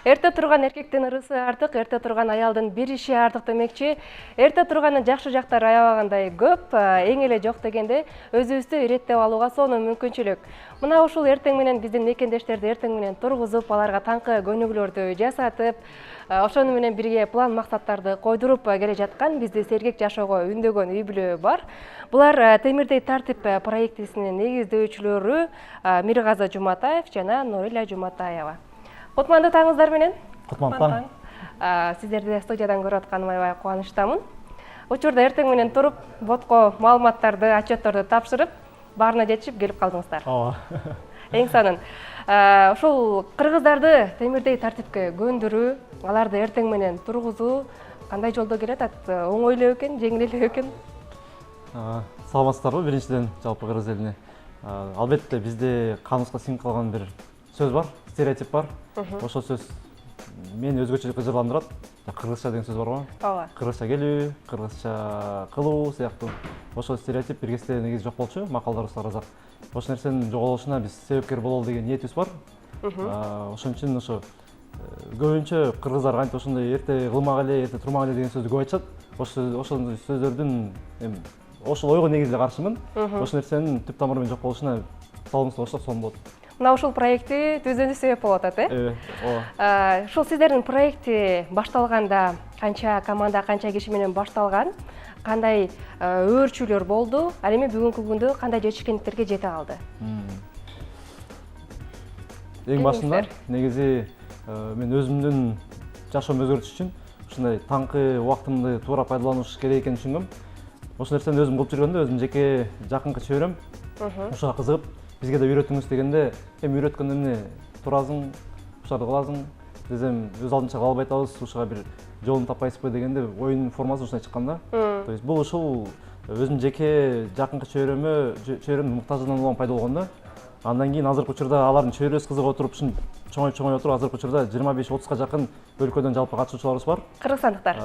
Эрте турган эркектин ырысы артык, эрте турган аялдын бир иши артык демекчи. Эрте турганын жакшы жактары аябагандай көп, эң эле жок дегенде өзүбүздү иреттеп алууга сонун мүмкүнчүлүк. Мына ушул эртең менен биздин мекендештерди эртең менен тургузуп, аларга таңкы көнүгүүлөрдү жасатып, ошону менен бирге план максаттарды койдуруп келе жаткан бизди сергек жашоого үндөгөн үй бүлө бар. Булар Темирдей тартип проектисинин негиздөөчүлөрү Миргазы Жуматаев жана Нурила Жуматаева. Кутмандуу таңыңыздар менен. Кутмандуу таң. Сиздерди студиядан көрүп атканыма аябай кубанычтамын. Учурда эртең менен туруп, ботко маалыматтарды, отчетторду тапшырып, баарына жетишип келип калдыңыздар. Ооба. Эң сонун. Ушул кыргыздарды Темирдей тартипке көндүрүү, аларды эртең менен тургузуу кандай жолдо келе атат? Оңой эле экен, жеңил эле экен? Саламатсыздарбы? Биринчиден жалпы кыргыз элине. Албетте бизде каныбызга сиңип калган бир сөз бар, стереотип бар. Ошол сөз мени өзгөчө кыжырландырат. Кыргызча деген сөз бар го. Ооба. Кыргызча келүү, кыргызча кылуу сыяктуу. Ошол стереотип бир кезде негизи жок болчу, макалдарыбызда ыраазак. Ошол нерсенин жоголушуна биз себепкер бололу деген ниетибиз бар. Ошон үчүн ошо көбүнчө кыргыздар кантип ошондой эрте кылмак эле, эрте турмак эле деген сөздү көп айтышат. Ошол сөздөрдүн ошол ойго негизи каршымын. Ошол нерсенин түп тамыры жок болушуна талымыбызды кошсок сонун болот. Мына ушул проектти түзүүнү себеп болуп атат, ооба. Ушул сиздердин проекти башталганда канча команда, канча киши менен башталган, кандай өөрчүлөр болду, ал эми бүгүнкү күндө кандай жетишкендиктерге жете алды? Эң башында негизи мен өзүмдүн жашоомду өзгөртүш үчүн ушундай таңкы убактымды туура пайдаланыш керек экенин түшүнгөм. Ошол нерсени өзүм кылып жүргөндө өзүм жеке жакынкы чөбөрөм ушуга кызыгып, бизге да үйрөтүңүз дегенде, эми үйрөткөндө эмне туразың, ушарды кыласың, десем өз алдынча кыла албай атабыз, ушуга бир жолун таппайсызбы дегенде оюнун формасы ушундай чыккан да. То есть бул ушул өзүм жеке жакынкы чөбөрөмдүн муктаждыгынан улам пайда болгон да. Андан кийин азыркы учурда алардын чөбөрөсү кызыгып отуруп, чоңоюп отуруп, азыркы учурда 25-30га жакын өлкөдөн жалпы катышуучуларыбыз бар. Кыргызстандыктар?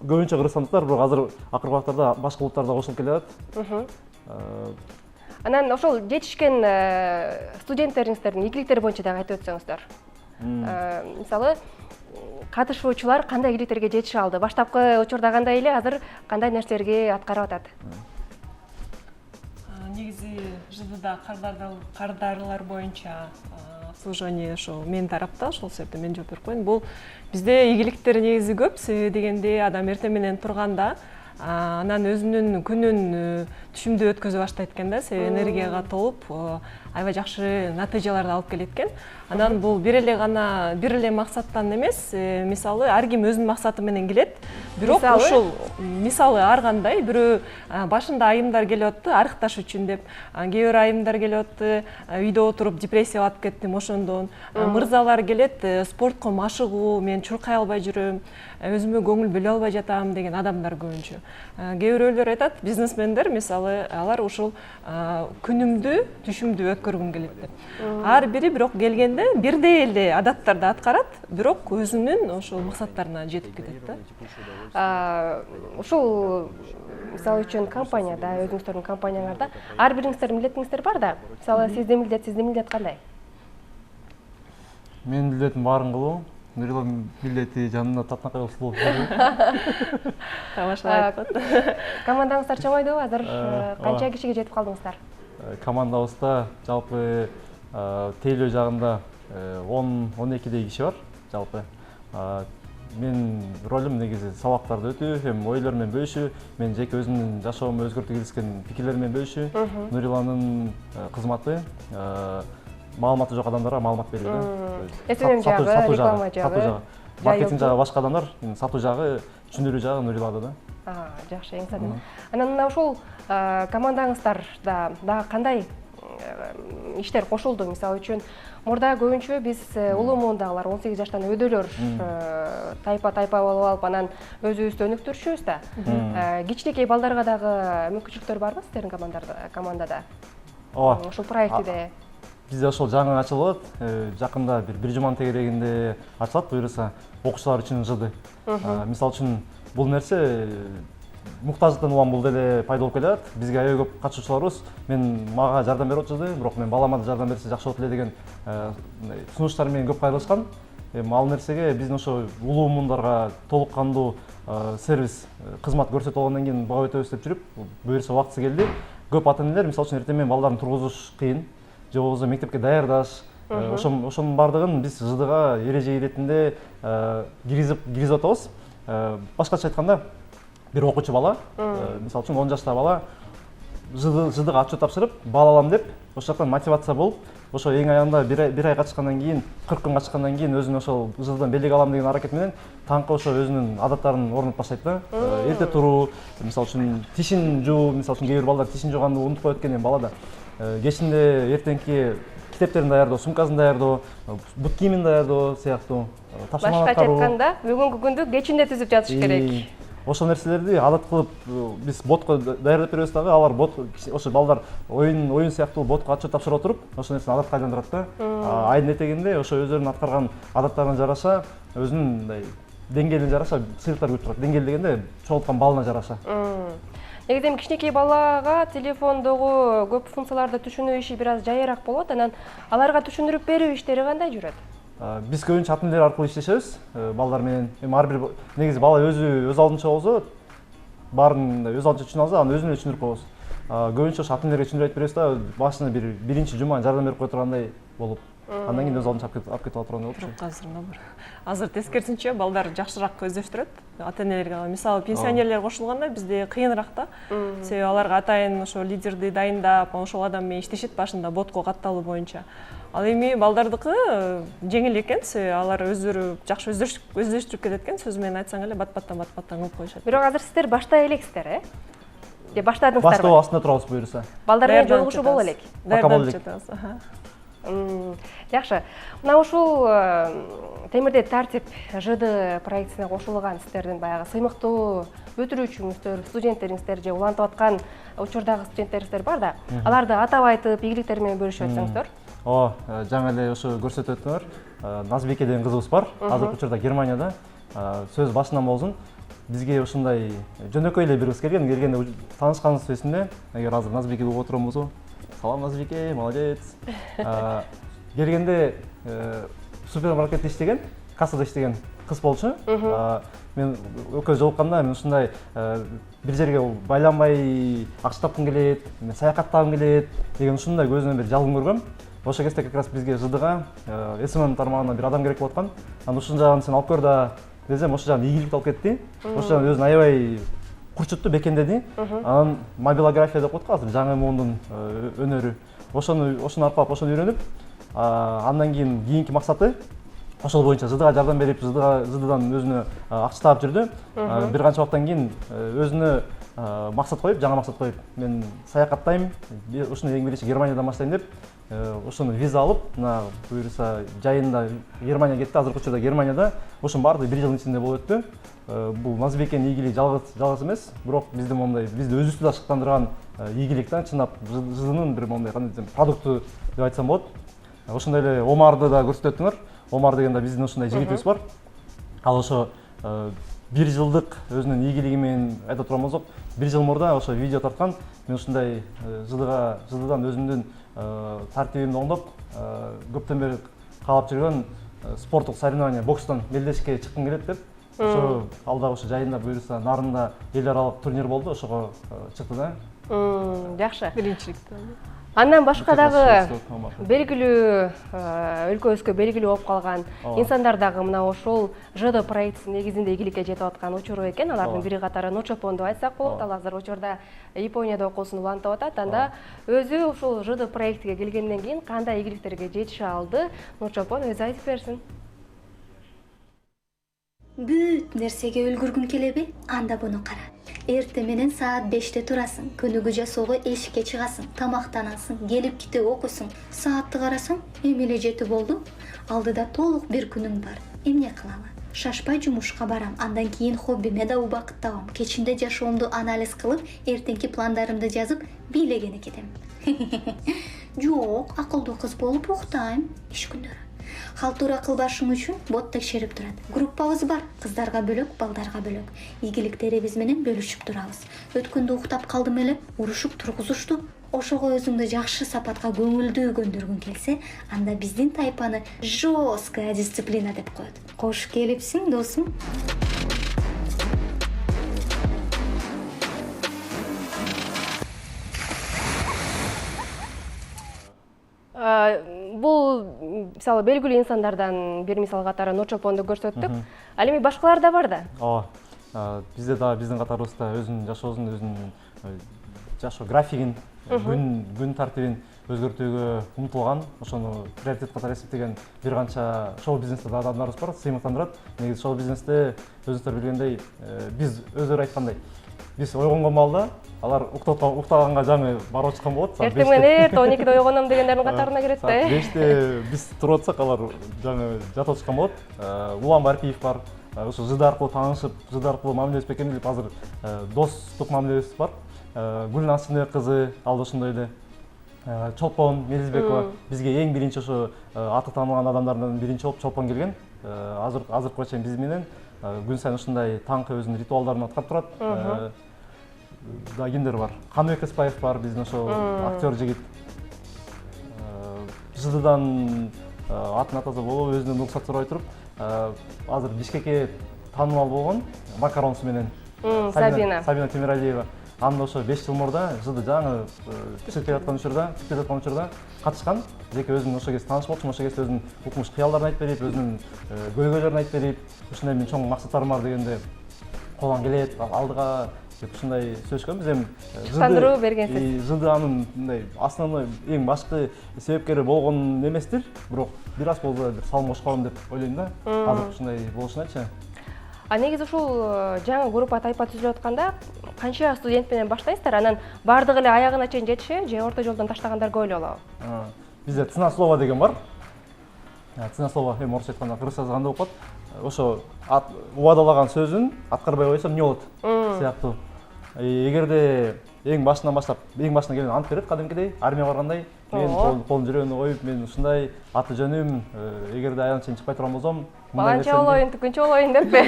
Көбүнчө кыргызстандыктар, бирок азыр акыркы убактарда башка улуттар да кошулуп келе атат. Анан ошол жетишкен студенттериңиздердин ийгиликтери боюнча дагы айтып өтсөңүздөр. Мисалы, катышуучулар кандай ийгиликтерге жетише алды? Баштапкы учурда кандай эле, азыр кандай нерселерге аткарып атат? Негизи ЖДда кардарылар боюнча обслуживание ошол менин тарапта, ошол себептен мен жооп берип коеюн. Бул бизде ийгиликтер негизи көп, себеби дегенде адам эртең менен турганда анан өзүнүн күнүн түшүмдүү өткөзө баштайт экен да, себеби энергияга толуп, аябай жакшы натыйжаларды алып келет экен. Анан бул бир эле максаттан эмес, мисалы ар ким өзүнүн максаты менен келет. Бирок ушул мисалы ар кандай, бирөө башында айымдар келип атты, арыкташ үчүн деп, кээ бир айымдар келип атты, үйдө отуруп депрессияга батып кеттим ошондон. Мырзалар келет, спортко машыгуу, мен чуркай албай жүрөм, өзүмө көңүл бөлө албай жатам деген адамдар көбүнчө. Кээ бирөөлөр айтат, бизнесмендер мисалы алар ушул күнүмдү түшүмдүү өткөргүм келет деп. Ар бири бирок келгенде бирдей эле адаттарды аткарат, бирок өзүнүн ошол максаттарына жетип кетет да. Ушул мисалы үчүн компанияда, өзүңүздөрдүн компанияларда ар бириңиздердин милдетиңиздер бар да. Мисалы сиздин милдет кандай? Менин милдетим баарын кылуу. Нурила милдети жанына татынакай болуп келет. Тамаша айтып. Командаңыздар чоңойдубу? Азыр канча кишиге жетип калдыңыздар? Командабызда жалпы тейлөө жагында 10-12 киши бар жалпы. Мен ролум негизи сабактарды өтүү, эми ойлор менен бөлүшүү, мен жеке өзүмдүн жашоомду өзгөртүү келишкен пикирлер менен бөлүшүү, Нуриланын кызматы маалыматы жок адамдарга маалымат берүү да. SMM жагы, реклама жагы, маркетинг жагы башка адамдар, сатуу жагы, түшүндүрүү жагы Нурилада да. Жакшы, эң сонун. Анан мына ушул командаңыздарда дагы кандай иштер кошулду? Мисалы үчүн мурда көбүнчө биз улуу муундагылар 18 жаштан өйдөлөр тайпа болуп алып, анан өзүбүздү өнүктүрүшүбүз да. Кичинекей балдарга дагы мүмкүнчүлүктөр барбы сиздердин командада? Ооба. Ушул проектиде Бизде ошол жаңы ачылып атат. Жакында бир жуманын тегерегинде ачылат, буюрса окуучулар үчүн ЖД. Мисалы үчүн бул нерсе муктаждыктан улам бул деле пайда болуп келе атат. Бизге аябай көп катышуучуларыбыз мага жардам берип атышты, бирок мен балама да жардам берсе жакшы болот эле деген сунуштар менен көп кайрылышкан. эми ал нерсеге биздин ошо улуу муундарга толук кандуу сервис кызмат көрсөтүп алгандан кийин бага өтөбүз деп жүрүп буюрса убактысы келди. Көп ата энелер мисалы үчүн эртең менен балдарын тургузуш кыйын же болбосо мектепке даярдаш ошонун баардыгын биз ЖДга эреже иретинде киргизип атабыз. Башкача айтканда бир окуучу бала мисалы үчүн 10 жаштагы бала ЖДга отчет тапшырып бала алам деп ошол жактан мотивация болуп ошо эң аягында бир ай катышкандан кийин 40 күн катышкандан кийин өзүнүн ошол ЖДдан белек алам деген аракет менен таңкы ошо өзүнүн адаттарын орнотуп баштайт да. Эрте туруу, мисалы үчүн тишин жуу, мисалы үчүн кээ бир балдар тишин жууганды унутуп коет экен балада. Кечинде эртеңки китептерин даярдоо, сумкасын даярдоо, бут кийимин даярдоо сыяктуу тапшырмалар башкача айтканда бүгүнкү күндү кечинде түзүп жатыш керек. Ошол нерселерди адат кылып биз ботко даярдап беребиз дагы, алар бот ошо балдар оюн сыяктуу ботко отчет тапшырып отуруп, ошол нерсени адатка айландырат да. Айдын этегинде ошо өздөрүнүн аткарган адаттарына жараша, өзүнүн мындай деңгээлине жараша сыйлыктар күтүп турат. Деңгээл дегенде чогулткан балына жараша. Негизи эми кичинекей балага телефондогу көп функцияларды түшүнүү иши бир аз жайыраак болот. Анан аларга түшүндүрүп берүү иштери кандай жүрөт? Биз көбүнчө ата энелер аркылуу иштешебиз балдар менен. Эми ар бир негизи бала өз алдынча болсо, баарын өз алдынча түшүнө алса, аны өзүнө түшүндүрүп коебуз. Көбүнчө ошо ата энелерге түшүндүрүп айтып беребиз да, башына биринчи жума жардам берип кое тургандай болуп, андан кийин өз алдынча алып кетип ала тургандай болот. Азыр тескерисинче балдар жакшыраак көздөштүрөт ата энелерге. Мисалы пенсионерлер кошулганда бизде кыйыныраак да. Себеби аларга атайын ошо лидерди дайындап, ошол адам менен иштешет башында ботко катталуу боюнча. Ал эми балдардыкы жеңил экен, себеби алар өздөрү жакшы өздөштүрүп кетет экен, сөз менен айтсаң эле бат-баттан кылып коюшат. Бирок азыр сиздер баштай элексиздер, Же баштадыңыздарбы? Баштоо астында турабыз буюрса. Балдар менен жолугушуу боло элек. Даярданып жатабыз. Жакшы. Мына ушул темирде тартип ЖД проектисине кошулган сиздердин баягы сыймыктуу бүтүрүүчүңүздөр, студенттериңиздер же улантып аткан учурдагы студенттериңиздер бар да. Аларды атап айтып, ийгиликтери менен бөлүшүп өтсөңүздөр. Жаңа эле ошо көрсөтүп өттүңөр. Назбике деген кызыбыз бар. Азыркы учурда Германияда. Сөз башынан болсун. Бизге ушундай жөнөкөй эле бир кыз келгенде таанышканыбыз эсимде. Эгер азыр Назбике угуп отурган болсо, салам Назбике, молодец. Келгенде супермаркетте иштеген, кассада иштеген кыз болчу. Мен экөөбүз жолукканда мен ушундай бир жерге байланбай акча тапкым келет, саякаттагым келет деген ушундай көзүнөн бир жалгым көргөм. Ошол кезде как раз бизге ЖДга СММ тармагына бир адам керек болуп аткан. Анан ушул жагын сен алып көр да десем, ошол жагын ийгиликти алып кетти. Ошол жагын өзүн аябай курчутту, бекемдеди. Анан мобилография деп коет го азыр жаңы муундун өнөрү. Ошону аркылап ошону үйрөнүп, андан кийинки максаты ошол боюнча ЖДга жардам берип, ЖДдан өзүнө акча таап жүрдү. Бир канча убакыттан кийин өзүнө максат коюп, жаңы максат коюп, мен саякаттайм, ушуну эң биринчи Германиядан баштайм деп, ошону виза алып, мына буюрса жайында Германияга кетти. Азыркы учурда Германияда ошонун баардыгы бир жылдын ичинде болуп өттү. Бул Назбикенин ийгилиги жалгыз эмес, бирок бизди мондай бизди өзүбүздү да шыктандырган ийгилик да, чындап ЖДнын бир мондай кандай десем, продукту деп айтсам болот. Ошондой эле Омарды да көрсөтүп өттүңөр. Омар дегенде биздин ушундай жигитибиз бар. Ал ошо бир жылдык өзүнүн ийгилиги менен айта турган болсок, бир жыл мурда ошо видео тарткан. Мен ушундай ЖДдан өзүмдүн тартибимди оңдоп, көптөн бери каалап жүргөн спорттук соревнование, бокстон белдешикке чыккым келет деп, ошо ал дагы ошо жайында буюрса Нарында эл аралык турнир болду, ошого чыкты да. Жакшы. Биринчиликти. Андан башка дагы белгилүү өлкөбүзгө белгилүү болуп калган инсандар дагы мына ошол ЖД проектисинин негизинде ийгиликке жетип аткан учуру экен. Алардын бири катары Ночопон деп айтсак болот. Ал азыр учурда Японияда окуусун улантып атат. Анда өзү ушул ЖД проектиге келгенден кийин кандай ийгиликтерге жетише алды, Ночопон өзү айтып берсин. Бүт нерсеге үлгүргүң келеби? Анда буну кара. Эрте менен саат 5-те турасың, күнүгү жасоого эшикке чыгасың, тамактанасың, келип китеп окуйсуң. Саатты карасаң, эми эле 7 болду. Алдыда толук бир күнүң бар. Эмне кылалы? Шашпай жумушка барам, андан кийин хоббиме да убакыт табам. Кечинде жашоомду анализ кылып, эртеңки пландарымды жазып, бийлегени кетем. Жок, акылдуу кыз болуп уктайм иш күндөрү. Халтура кылбашың үчүн бот текшерип турат. Группабыз бар, кыздарга бөлөк, балдарга бөлөк. Ийгиликтерибиз менен бөлүшүп турабыз. Өткөндө уктап калдым эле, урушуп тургузушту. Ошого өзүңдү жакшы сапатка көңүлдүү көндүргүң келсе, анда биздин тайпаны жесткая дисциплина деп коет. Кош келипсиң, досум. Бул мисалы белгилүү инсандардан бир мисал катары Нур Чолпонду көрсөттүк. Ал эми башкалар да бар да. Ооба. Бизде да биздин катарыбызда өзүнүн жашоосун, өзүнүн жашоо графигин, күн тартибин өзгөртүүгө умтулган, ошону приоритет катары эсептеген бир канча шоу бизнесте да адамдарыбыз бар, сыймыктандырат. Негизи шоу бизнесте өзүңүздөр билгендей, биз өздөрү айткандай, биз ойгонгон маалда алар уктаганга жаңы барып чыккан болот. Эртең менен эртең 12-де ойгоном дегендердин катарына кирет да. 5-те биз туруп атсак, алар жаңы жатып чыккан болот. Улан Барпиев бар. Ошо жыды аркылуу таанышып, жыды аркылуу мамилебиз бекемдеп, азыр достук мамилебиз бар. Гүлназ Сыныбек кызы, ал да ошондой эле. Чолпон Мелизбекова бизге эң биринчи ошо аты таанылган адамдардын биринчи болуп Чолпон келген. Азыркыга чейин биз менен күн сайын ушундай таңкы өзүнүн ритуалдарын аткарып турат. Да кимдер бар? Каныбек Эспаев бар, биздин ошо актер жигит. Жыдыдан атын атаса болуп, өзүнөн уруксат сурабай туруп, азыр Бишкекке таанымал болгон макаронсу менен Сабина Темиралиева. Анда ошо 5 жыл мурда жыды жаңы түшүп жаткан учурда катышкан. Жеке өзүнүн ошо кезде тааныш болчумун, ошо кезде өзүнүн укмуш кыялдарын айтып берип, өзүнүн көйгөйлөрүн айтып берип, ушундай мен чоң максаттарым бар дегенде колдон келет, алдыга деп ушундай сөйлөшкөнбүз. Эми Ышандыруу бергенсиз. Жыды анын мындай основной эң башкы себепкери болгон эместир, бирок бир аз болсо бир салым кошкон деп ойлойм да. Азыр ушундай болушуначы. Негизи ушул жаңы группа тайпа түзүлүп атканда канча студент менен баштайсыздар? Анан бардыгы эле аягына чейин жетишеби же орто жолдон таштагандар көп эле болобу? Бизде цена слова деген бар. Цена слова эми орусча айтканда кыргызча кандай болуп калат? Ошо убадалаган сөзүн аткарбай койсо эмне болот сыяктуу. Эгерде эң башынан келген ант берет, кадимкидей армияга баргандай, мен колун жүрөгүнө коюп, мен ушундай аты жөнүм, эгерде аягына чейин чыкпай турган болсом, баланча болоюн, түкүнчө болоюн деппи?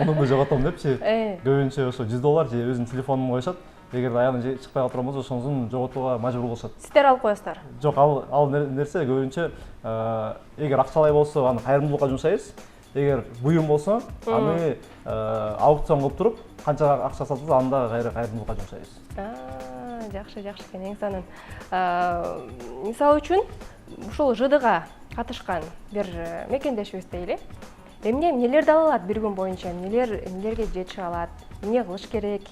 Мунун жоготом депчи. Көбүнчө ошо $100 же өзүнүн телефонун коюшат. Эгерде аягына чыкпай кала турган болсо, ошонусун жоготууга мажбур болушат. Сиздер алып коесуздар? Жок, ал нерсе көбүнчө эгер акчалай болсо аны кайрымдуулукка жумшайбыз. Эгер буюм болсо, аны аукцион кылып туруп, канча акча сатылса, анда кайрымдуулукка жумшайбыз. Жакшы экен, эң сонун. Мисалы үчүн, ушул жыдыга катышкан бир мекендешибиз дейли. Эмнелерди ала алат бир күн боюнча, эмнелерге жетише алат, эмне кылыш керек,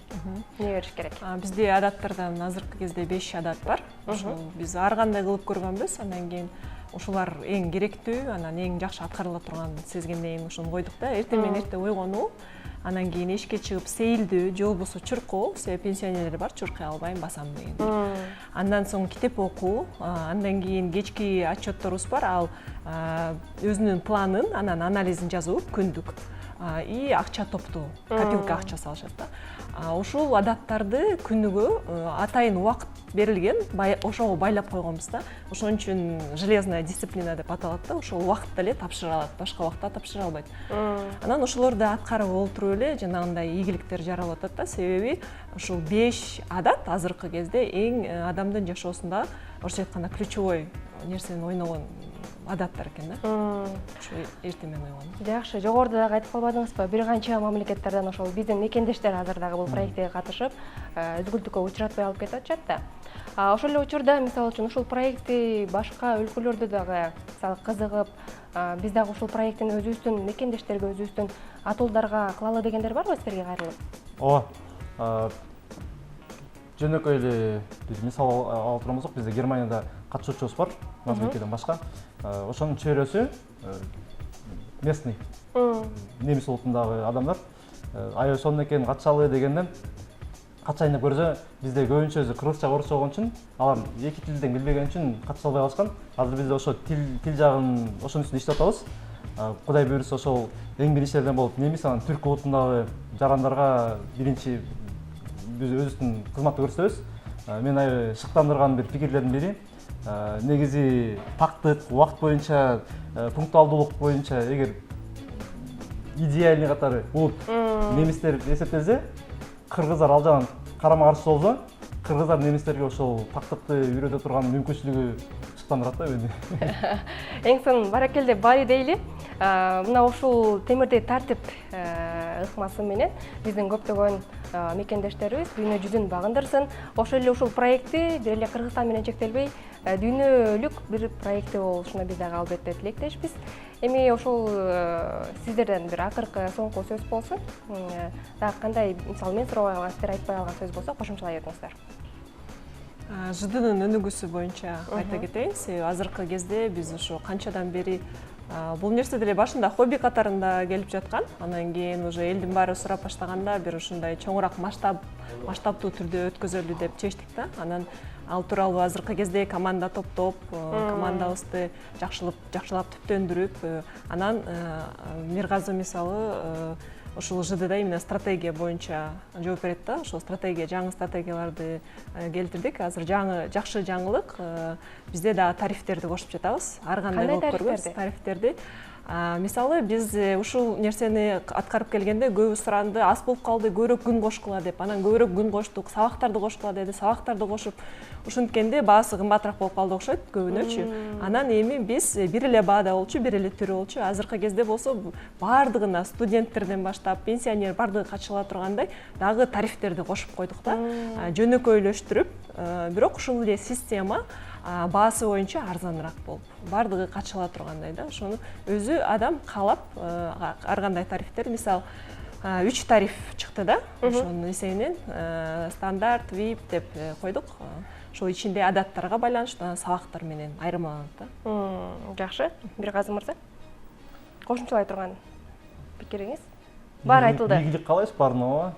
эмне бериш керек? Бизде адаттардан азыркы кезде 5 адат бар. Ошол биз ар кандай кылып көргөнбүз, андан кийин ушулар эң керектүү, анан эң жакшы аткарыла турган сезгенден кийин ошону койдук да. Эртең менен эрте ойгонуу, анан кийин эшикке чыгып сейилдүү, же болбосо чуркоо, себеби пенсионерлер бар, чуркай албайм, басам деген. Андан соң китеп окуу, андан кийин кечки отчетторубуз бар, ал өзүнүн планын, анан анализин жазуу күндүк. И акча топтоо, копилка акча салышат да. Ушул адаттарды күнүгө атайын убакыт берилген, ошого байлап койгонбуз да. Ошон үчүн железная дисциплина деп аталат да. Ошол убакытта эле тапшыра алат, башка убакытта тапшыра албайт. Анан ошолорду аткарып олтуруп эле жанагындай ийгиликтер жаралып атат да. Себеби ушул 5 адат азыркы кезде эң адамдын жашоосунда орусча айтканда ключевой нерсени ойногон адаттар экен да. Ошо эртең менен ойгонуу. Жакшы, жогоруда дагы айтып калбадыңызбы? Бир канча мамлекеттерден ошол биздин мекендештер азыр дагы бул проектке катышып, үзгүлтүккө учуратпай алып кетип атышат да. Ошол эле учурда, мисалы үчүн, ушул проектти башка өлкөлөрдө дагы мисалы кызыгып, биз дагы ушул проекттин өзүбүздүн мекендештерге, өзүбүздүн атуулдарга кылалы дегендер барбы силерге кайрылып? Ооба. Жөнөкөй эле биз мисал алып турган болсок, бизде Германияда катышуучубуз бар, Назбекеден башка. Ошонун чөйрөсү местный, немис улутундагы адамдар. Аябай сонун экен, катышалы дегенден катышайын деп көрсө, бизде көбүнчө өзү кыргызча, орусча болгон үчүн, алар эки тилден билбеген үчүн катыша албай калышкан. Азыр бизде ошо тил жагын ошонун үстүндө иштеп атабыз. Кудай буйрса ошол эң биринчилерден болуп немис, анан түрк улутундагы жарандарга биринчи биз өзүбүздүн кызматты көрсөтөбүз. Мен аябай шыктандырган бир пикирлердин бири, негизи тактык убакыт боюнча пунктуалдуулук боюнча эгер идеальный катары болуп немистер эсептелсе, кыргыздар ал жаган карама каршы болсо, кыргыздар немистерге ошол тактыкты үйрөтө турган мүмкүнчүлүгү чыктандырат да мени. Эң сонун баракелде баары дейли. Мына ушул темирдей тартип ыкмасы менен биздин көптөгөн мекендештерибиз дүйнө жүзүн багындырсын. Ошол эле ушул проекти бир эле Кыргызстан менен чектелбей, дүйнөлүк бир проекти болушуна биз дагы албетте тилектешпиз. Эми ошол сиздерден бир акыркы соңку сөз болсун. Дагы кандай, мисалы мен сурабай калган, сиздер айтпай калган сөз болсо кошумчалай өтүңүздөр. ЖДнын өнүгүүсү боюнча айта кетейин. Азыркы кезде биз ушу канчадан бери бул нерсе деле башында хобби катарында келип жаткан. Анан кийин уже элдин баары сурап баштаганда бир ушундай чоңураак масштабтуу түрдө өткөзөлү деп чечтик да. Анан ал тууралуу азыркы кезде команда топтоп, командабызды жакшылап түптөндүрүп, анан Миргазы мисалы ошол ЖДда именно стратегия боюнча жооп берет да. Ошол стратегия, жаңы стратегияларды келтирдик. Азыр жакшы жаңылык, бизде дагы тарифтерди кошуп жатабыз. Ар кандай болуп көрбөйбүз тарифтерди. Мисалы биз ушул нерсени аткарып келгенде көбү суранды, аз болуп калды, көбүрөөк күн кошкула деп. Анан көбүрөөк күн коштук, сабактарды кошкула деди, сабактарды кошуп, ушинткенде баасы кымбатыраак болуп калды окшойт көбүнөчү. Анан эми биз бир эле баада болчу, бир эле түрү болчу. Азыркы кезде болсо баардыгына студенттерден баштап пенсионер баардыгы катыша тургандай дагы тарифтерди кошуп койдук да. Жөнөкөйлөштүрүп, бирок ушул эле система баасы боюнча арзаныраак болуп, баардыгы катыша тургандай да. Ошону өзү адам каалап, ар кандай тарифтер, мисалы 3 тариф чыкты да. Ошонун эсебинен стандарт, VIP деп койдук. Ошол ичинде адаттарга байланыштуу сабактар менен айырмаланат да. Жакшы, Миргазы мырза. Кошумчалай турган пикириңиз? Баары айтылды. Ийгилик каалайбыз баарына.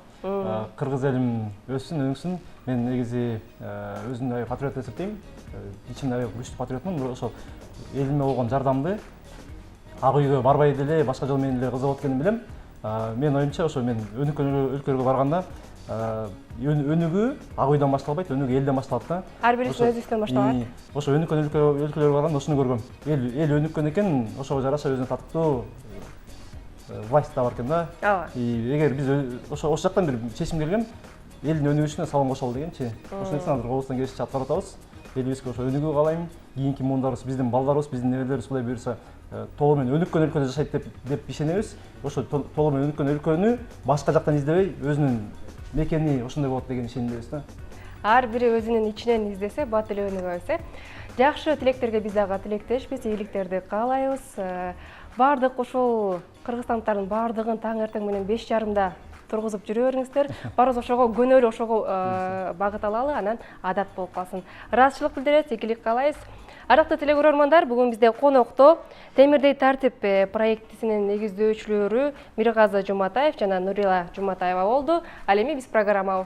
Кыргыз элим өссүн, өңсүн. Мен негизи өзүмдү патриот эсептейм. Ичимде күчтүү патриотмун. Ошол элиме болгон жардамды ак үйгө барбай деле башка жол менен эле кызыгып өткөнүн билем. Мен оюмча ошо мен өнүккөн өлкөлөргө барганда өнүгүү ак үйдөн башталбайт, өнүгүү элден башталат да. Ар бирисинин өз үстүнөн башталат. Ошо өнүккөн өлкөлөргө барганда ошону көргөм. Эл өнүккөн экен, ошого жараша өзүнө татыктуу власть да бар экен да. Эгер биз ошол жактан бир чечим келген, элдин өнүгүшүнө салым кошолу дегенчи. Ошон үчүн азыр кобустан келишинче аткарып атабыз. Элибизге ошо өнүгүү каалайм. Кийинки муундарыбыз, биздин балдарыбыз, биздин неберелерибиз кудай буюрса толук менен өнүккөн өлкөдө жашайт деп ишенебиз. Ошо толук менен өнүккөн өлкөнү башка жактан издебей, өзүнүн мекени ошондой болот деген ишенимдебиз да. Ар бири өзүнүн ичинен издесе, бат эле өнүгөбүз. Жакшы тилектерге биз дагы тилектешпиз, ийгиликтерди каалайбыз. Баардык ушул кыргызстандыктардын баардыгын таң эртең менен 5:30 тургузуп жүрө бериңиздер. Барыбыз ошого көнөлү, ошого багыт алалы, анан адат болуп калсын. Ыраазычылык билдиребиз, ийгилик каалайбыз. Арактуу телекөрөрмандар, бүгүн бизде конокто Темирдей тартип проектисинин негиздөөчүлөрү Миргазы Жуматаев жана Нурила Жуматаева болду. Ал эми биз программабызды